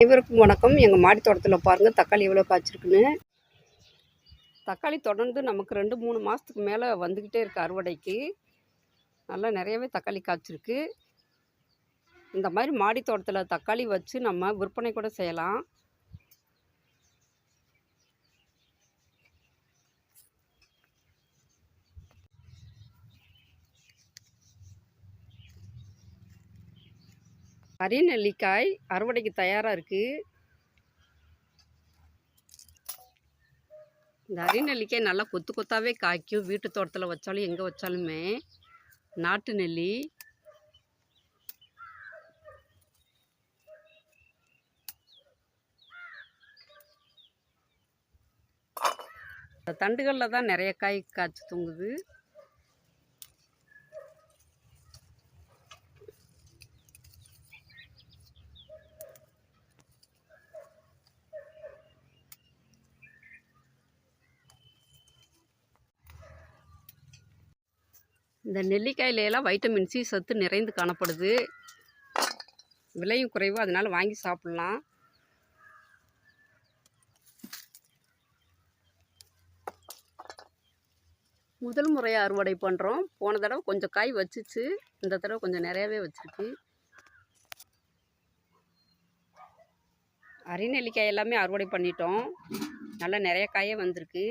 அனைவருக்கும் வணக்கம். எங்கள் மாடி தோட்டத்தில் பாருங்கள் தக்காளி எவ்வளோ காய்ச்சிருக்குன்னு. தக்காளி தொடர்ந்து நமக்கு 2-3 மாதத்துக்கு மேலே வந்துக்கிட்டே இருக்குது அறுவடைக்கு. நல்லா நிறையவே தக்காளி காய்ச்சிருக்கு. இந்த மாதிரி மாடி தோட்டத்தில் தக்காளி வச்சு நம்ம விற்பனை கூட செய்யலாம். நெல்லிக்காய் அறுவடைக்கு தயாராக இருக்குது. இந்த நெல்லிக்காய் நல்லா கொத்து கொத்தாவே காய்க்கும். வீட்டு தோட்டத்தில் வச்சாலும் எங்கே வச்சாலுமே. நாட்டு நெல்லி தண்டுகளில் தான் நிறைய காய் காய்ச்சி தொங்குது. இந்த நெல்லிக்காயிலெல்லாம் வைட்டமின் சி சத்து நிறைந்து காணப்படுது. விலையும் குறைவு, அதனால் வாங்கி சாப்பிட்லாம். முதல் முறையாக அறுவடை பண்ணுறோம். போன தடவை கொஞ்சம் காய் வச்சுச்சு, இந்த தடவை கொஞ்சம் நிறையாவே வச்சுருக்கு. நெல்லிக்காய் எல்லாமே அறுவடை பண்ணிட்டோம். நல்லா நிறைய காயே வந்திருக்கு.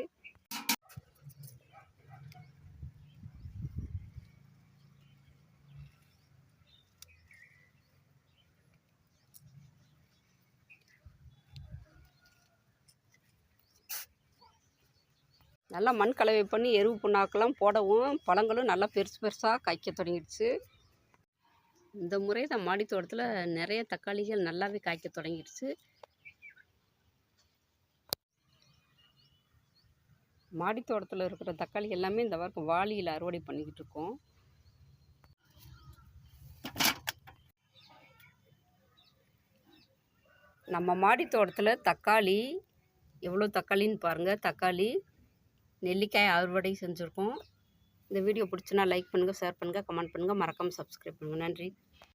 நல்லா மண் கலவை பண்ணி எருவு புண்ணாக்கெல்லாம் போடவும் பழங்களும் நல்லா பெருசு பெருசாக காய்க்க தொடங்கிடுச்சு. இந்த முறை தான் மாடி தோட்டத்தில் நிறைய தக்காளிகள் நல்லாவே காய்க்க தொடங்கிடுச்சு. மாடி தோட்டத்தில் இருக்கிற தக்காளி எல்லாமே இந்த வாரம் வாளியில் அறுவடை பண்ணிக்கிட்டு இருக்கோம். நம்ம மாடி தோட்டத்தில் தக்காளி எவ்வளோ தக்காளின்னு பாருங்கள். தக்காளி நெல்லிக்காய் அறுவடை செஞ்சுருக்கோம். இந்த வீடியோ பிடிச்சுன்னா லைக் பண்ணுங்கள், ஷேர் பண்ணுங்கள், கமெண்ட் பண்ணுங்கள், மறக்காமல் சப்ஸ்கிரைப் பண்ணுங்கள். நன்றி.